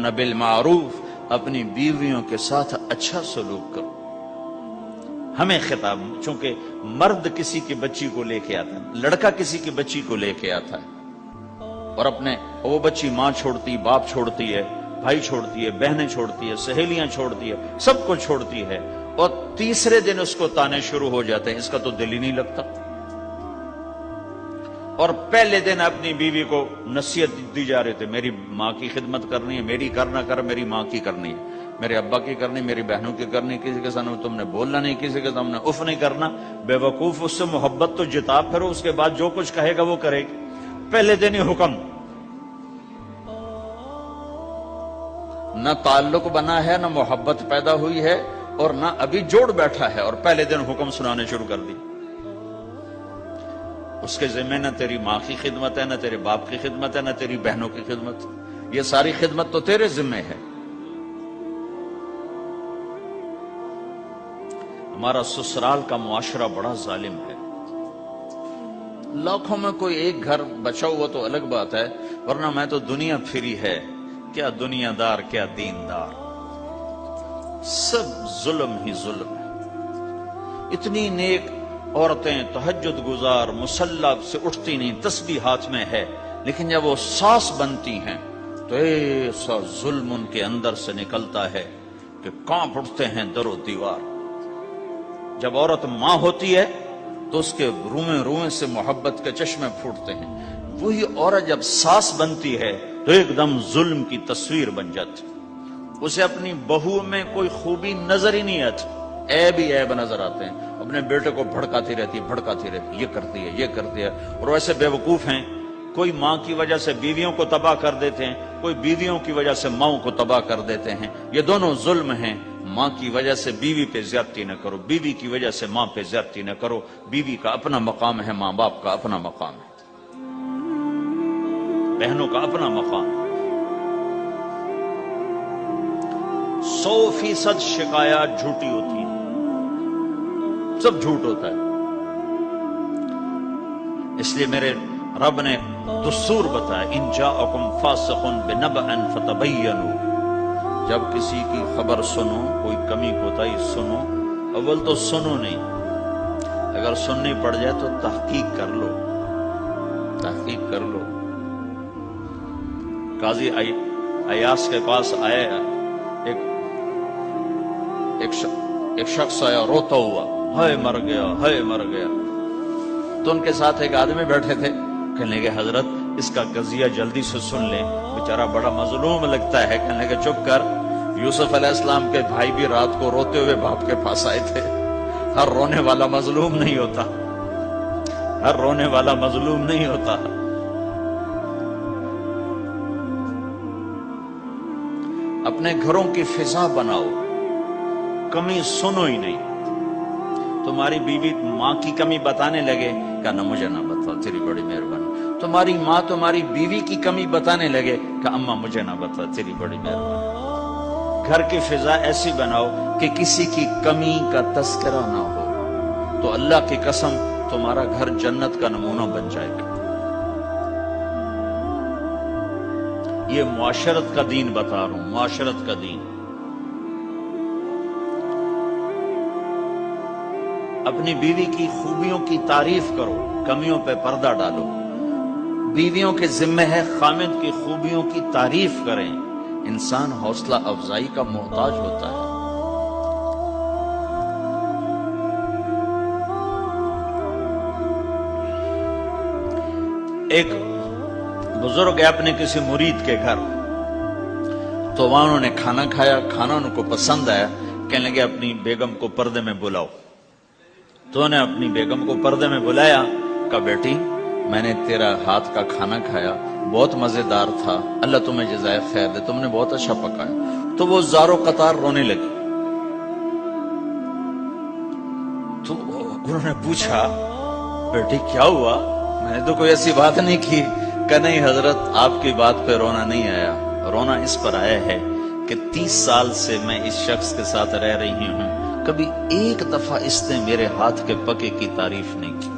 واشرهن بالمعروف، اپنی بیویوں کے ساتھ اچھا سلوک کرو۔ ہمیں خطاب، چونکہ مرد کسی کی بچی کو لے کے آتا ہے، لڑکا کسی کی بچی کو لے کے آتا ہے، اور وہ بچی ماں چھوڑتی، باپ چھوڑتی ہے، بھائی چھوڑتی ہے، بہنیں چھوڑتی ہے، سہیلیاں چھوڑتی ہے، سب کو چھوڑتی ہے، اور تیسرے دن اس کو تانے شروع ہو جاتے ہیں، اس کا تو دل ہی نہیں لگتا۔ اور پہلے دن اپنی بیوی کو نصیحت دی جا رہے تھے، میری ماں کی خدمت کرنی ہے، میری کر نہ کر، میری ماں کی کرنی ہے، میرے ابا کی کرنی، میری بہنوں کی کرنی، کسی کے سامنے تم نے بولنا نہیں، کسی کے سامنے اف نہیں کرنا۔ بے وقوف، اس سے محبت تو جتا پھرو، اس کے بعد جو کچھ کہے گا وہ کرے گی۔ پہلے دن ہی حکم، نہ تعلق بنا ہے، نہ محبت پیدا ہوئی ہے، اور نہ ابھی جوڑ بیٹھا ہے، اور پہلے دن حکم سنانے شروع کر دی۔ اس کے ذمہ نہ تیری ماں کی خدمت ہے، نہ تیرے باپ کی خدمت ہے، نہ تیری بہنوں کی خدمت، یہ ساری خدمت تو تیرے ذمہ ہے۔ ہمارا سسرال کا معاشرہ بڑا ظالم ہے، لاکھوں میں کوئی ایک گھر بچا ہوا تو الگ بات ہے، ورنہ میں تو دنیا پھری ہے، کیا دنیا دار کیا دیندار، سب ظلم ہی ظلم ہے۔ اتنی نیک عورتیں تہجد گزار مصلی سے اٹھتی نہیں، تسبیح ہاتھ میں ہے، لیکن جب وہ ساس بنتی ہیں تو ایسا ظلم ان کے اندر سے نکلتا ہے کہ کانپ اٹھتے ہیں در و دیوار۔ جب عورت ماں ہوتی ہے تو اس کے روئیں روئیں سے محبت کے چشمے پھوٹتے ہیں، وہی عورت جب ساس بنتی ہے تو ایک دم ظلم کی تصویر بن جاتی، اسے اپنی بہو میں کوئی خوبی نظر ہی نہیں آتی، عیب ہی عیب نظر آتے ہیں، اپنے بیٹے کو بھڑکاتی رہتی ہے، یہ کرتی ہے، اور ویسے بے وقوف ہیں، کوئی ماں کی وجہ سے بیویوں کو تباہ کر دیتے ہیں، کوئی بیویوں کی وجہ سے ماں کو تباہ کر دیتے ہیں، یہ دونوں ظلم ہیں۔ ماں کی وجہ سے بیوی پہ زیادتی نہ کرو، بیوی کی وجہ سے ماں پہ زیادتی نہ کرو، بیوی کا اپنا مقام ہے، ماں باپ کا اپنا مقام ہے، بہنوں کا اپنا مقام ہے۔ 100% شکایات جھوٹی ہوتی ہیں، سب جھوٹ ہوتا ہے۔ اس لیے میرے رب نے دستور بتایا، ان جاءکم فاسق بنبأ فتبینوا، جب کسی کی خبر سنو، کوئی کمی کوتاہی سنو، اول تو سنو نہیں، اگر سننی پڑ جائے تو تحقیق کر لو، تحقیق کر لو۔ قاضی ایاس کے پاس آیا، ایک شخص آیا روتا ہوا، ہائے مر گیا، ہائے مر گیا۔ تو ان کے ساتھ ایک آدمی بیٹھے تھے، کہنے لگے حضرت اس کا قضیہ جلدی سے سن لیں، بیچارہ بڑا مظلوم لگتا ہے۔ کہنے لگے چپ کر، یوسف علیہ السلام کے بھائی بھی رات کو روتے ہوئے باپ کے پاس آئے تھے، ہر رونے والا مظلوم نہیں ہوتا، ہر رونے والا مظلوم نہیں ہوتا۔ اپنے گھروں کی فضا بناؤ، کمی سنو ہی نہیں۔ تمہاری بیوی ماں کی کمی بتانے لگے، کہنا مجھے نہ بتا، تیری بڑی مہربانی۔ تمہاری ماں تمہاری بیوی کی کمی بتانے لگے کہ اماں مجھے نہ بتا، تیری بڑی مہربانی۔ گھر کی فضا ایسی بناؤ کہ کسی کی کمی کا تذکرہ نہ ہو، تو اللہ کی قسم تمہارا گھر جنت کا نمونہ بن جائے گا۔ یہ معاشرت کا دین بتا رہا ہوں، معاشرت کا دین۔ اپنی بیوی کی خوبیوں کی تعریف کرو، کمیوں پہ پردہ ڈالو۔ بیویوں کے ذمہ ہے خامد کی خوبیوں کی تعریف کریں، انسان حوصلہ افزائی کا محتاج ہوتا ہے۔ ایک بزرگ ہے اپنے کسی مرید کے گھر، تو وہاں انہوں نے کھانا کھایا، کھانا ان کو پسند آیا، کہنے لگے اپنی بیگم کو پردے میں بلاؤ۔ تو انہوں نے اپنی بیگم کو پردے میں بلایا، کہا بیٹی میں نے تیرا ہاتھ کا کھانا کھایا، بہت مزیدار تھا، اللہ تمہیں جزائے خیر دے، تم نے بہت اچھا پکایا۔ تو وہ زارو قطار رونے لگی۔ تو انہوں نے پوچھا بیٹی کیا ہوا، میں نے تو کوئی ایسی بات نہیں کی۔ کہ نہیں حضرت آپ کی بات پہ رونا نہیں آیا، رونا اس پر آیا ہے کہ 30 سال سے میں اس شخص کے ساتھ رہ رہی ہوں، کبھی ایک دفعہ اس نے میرے ہاتھ کے پکے کی تعریف نہیں کی۔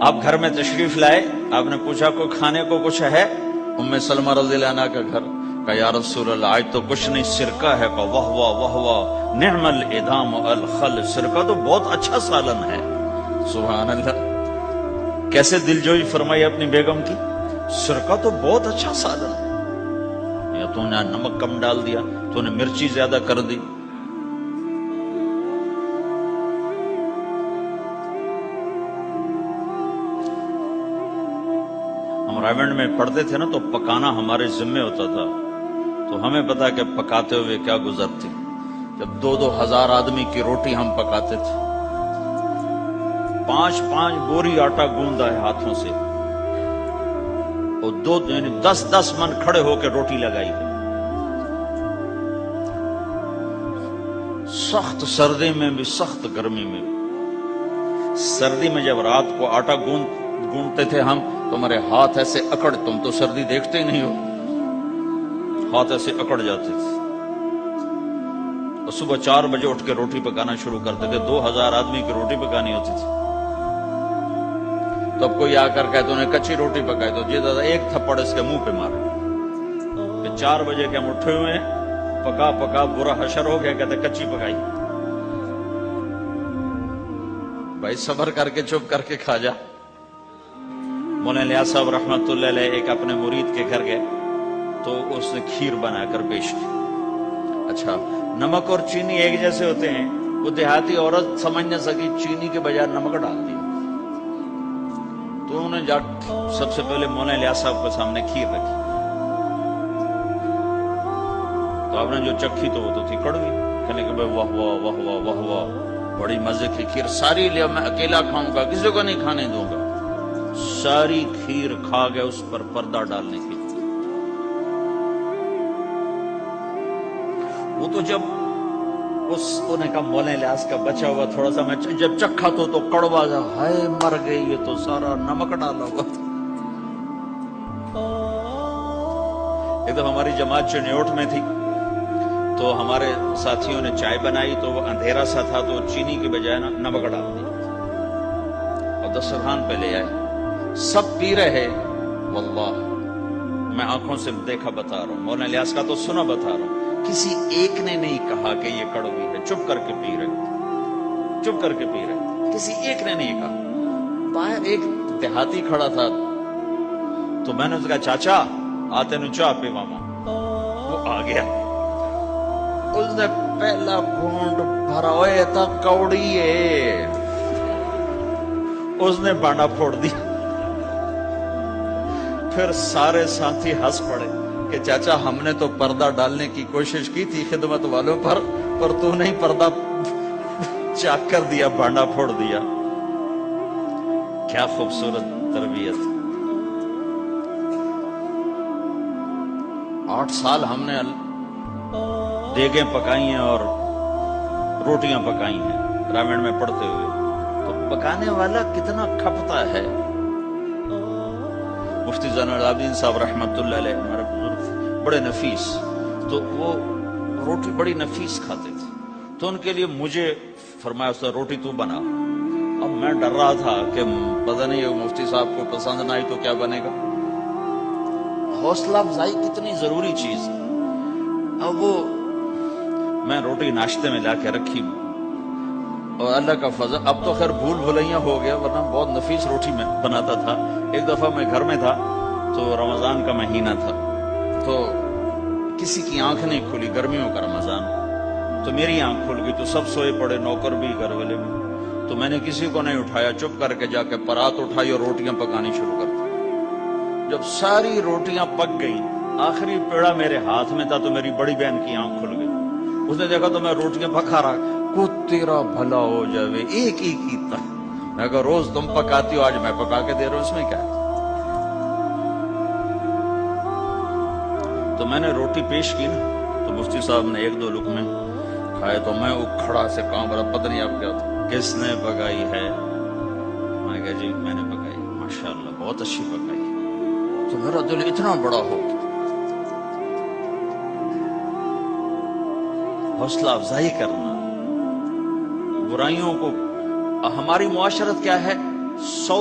آپ گھر میں تشریف لائے، آپ نے پوچھا کوئی کھانے کو کچھ ہے؟ ام سلمہ رضی اللہ عنہ کا گھر، کہا یا رسول اللہ آج تو کچھ نہیں، سرکہ ہے۔ کہا واہ واہ واہ واہ، نعم الادام الخل، سرکہ تو بہت اچھا سالن ہے۔ سبحان اللہ، کیسے دلجوئی فرمائی اپنی بیگم کی، سرکہ تو بہت اچھا سالن ہے، یا تو نے نمک کم ڈال دیا، تو نے مرچی زیادہ کر دی۔ ہم رائمنڈ میں پڑھتے تھے نا تو پکانا ہمارے ذمے ہوتا تھا، تو ہمیں پتا کہ پکاتے ہوئے کیا گزرتی۔ جب 2,000 آدمی کی روٹی ہم پکاتے تھے، 5 بوری آٹا گوندا ہے ہاتھوں سے، اور 10 من کھڑے ہو کے روٹی لگائی ہے، سخت سردی میں بھی سخت گرمی میں بھی۔ سردی میں جب رات کو آٹا گونتے تھے ہم، تو ہمارے ہاتھ ایسے اکڑ، تم تو سردی دیکھتے ہی نہیں ہو، ہاتھ ایسے اکڑ جاتے تھے، اور صبح 4 بجے اٹھ کے روٹی پکانا شروع کرتے تھے، 2,000 آدمی کی روٹی پکانی ہوتی تھی۔ تو اب کوئی آ کر کہتے انہیں کچی روٹی پکائی، تو جی دادا ایک تھپڑ اس کے منہ پہ مارے کہ 4 بجے کے ہم اٹھے ہوئے ہیں، پکا پکا برا حشر ہو گیا، کہتے کچی پکائی۔ بھائی صبر کر کے چپ کر کے کھا جا۔ مولانا الیاس صاحب رحمت اللہ علیہ ایک اپنے مرید کے گھر گئے، تو اس نے کھیر بنا کر پیش کی۔ اچھا، نمک اور چینی ایک جیسے ہوتے ہیں، وہ دیہاتی عورت سمجھ نہ سکی، چینی کے بجائے نمک ڈال دی، تو انہوں نے جا سب سے پہلے مولانا الیاس صاحب کے سامنے کھیر رکھی، تو آپ نے جو چکھی تو وہ تو تھی کڑوی، کہنے کہ بھائی واہ واہ واہ واہ واہ واہ، بڑی مزے کی کھیر، ساری لیا میں اکیلا کھاؤں گا، کسی کو نہیں کھانے دوں گا۔ ساری کھیر کھا گئے، اس پر پردہ ڈالنے کی۔ وہ تو جب انہوں نے کہا مولانا الیاس کا بچا ہوا تھوڑا سا میں جب چکھا تو کڑوا جا، ہائے مر گئی، یہ تو سارا نمک ڈالا ہوا تھا۔ ایک دفعہ ہماری جماعت چنیوٹ میں تھی، تو ہمارے ساتھیوں نے چائے بنائی، تو وہ اندھیرا سا تھا، تو چینی کے بجائے نمک ڈال دیا، اور دسترخوان پہ لے آئے، سب پی رہے، واللہ میں آنکھوں سے دیکھا بتا رہا ہوں، مولانا الیاس کا تو سنا بتا رہا ہوں، کسی ایک نے نہیں کہا کہ یہ کڑوی ہے، چپ کر کے پی رہے، چپ کر کے پی رہے، کسی ایک نے نہیں کہا۔ باہر ایک دیہاتی کھڑا تھا، تو میں نے اس کہا چاچا آتے نو چاہ پی ماما، وہ آ گیا، اس نے پہلا گھونٹ بھرا، ہوئے تھا کوڑی ہے، اس نے بانڈا پھوڑ دیا۔ پھر سارے ساتھی ہنس پڑے کہ چاچا ہم نے تو پردہ ڈالنے کی کوشش کی تھی خدمت والوں پر تو نہیں پردہ چاک کر دیا، بانڈا پھوڑ دیا۔ کیا خوبصورت تربیت۔ 8 سال ہم نے دیگیں پکائی ہیں اور روٹیاں پکائی ہیں رامن میں پڑھتے ہوئے، تو پکانے والا کتنا کھپتا ہے۔ مفتی زین العابدین صاحب رحمت اللہ علیہ ہمارے بزرگ بڑے نفیس، تو وہ روٹی بڑی نفیس کھاتے تھے، تو ان کے لیے مجھے فرمایا اس نے روٹی تو بنا۔ اب میں ڈر رہا تھا کہ پتہ نہیں مفتی صاحب کو پسند نہ آئی تو کیا بنے گا۔ حوصلہ افزائی کتنی ضروری چیز۔ اب وہ میں روٹی ناشتے میں لا کے رکھی، اور اللہ کا فضل، اب تو خیر بھول بھلیاں ہو گیا، ورنہ بہت نفیس روٹی میں بناتا تھا۔ ایک دفعہ میں گھر میں تھا، تو رمضان کا مہینہ تھا، تو کسی کی آنکھ نہیں کھلی، گرمیوں کا رمضان، تو میری آنکھ کھل گئی، تو سب سوئے پڑے، نوکر بھی گھر والے بھی، تو میں نے کسی کو نہیں اٹھایا، چپ کر کے جا کے پرات اٹھائی اور روٹیاں پکانی شروع کر دی۔ جب ساری روٹیاں پک گئیں، آخری پیڑا میرے ہاتھ میں تھا، تو میری بڑی بہن کی آنکھ کھل گئی، اس نے دیکھا تو میں روٹیاں پکا رہا، کو تیرا بھلا ہو جاوے، ایک ہی کیتا۔ میں کہا روز تم پکاتی ہو، آج میں پکا کے دے رہا ہوں، اس میں کیا ہے۔ تو میں نے روٹی پیش کی نا، تو مفتی صاحب نے 1-2 لقمے کھائے، تو میں کھڑا سے کام رہا، پتہ نہیں آپ کیا تھا، کس نے پکائی ہے؟ میں کہا جی میں نے پکائی، ماشاءاللہ بہت اچھی پکائی۔ تو میرا دل اتنا بڑا ہو گیا۔ حوصلہ افزائی کرنا، برائیوں کو، ہماری معاشرت کیا ہے، 100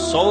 100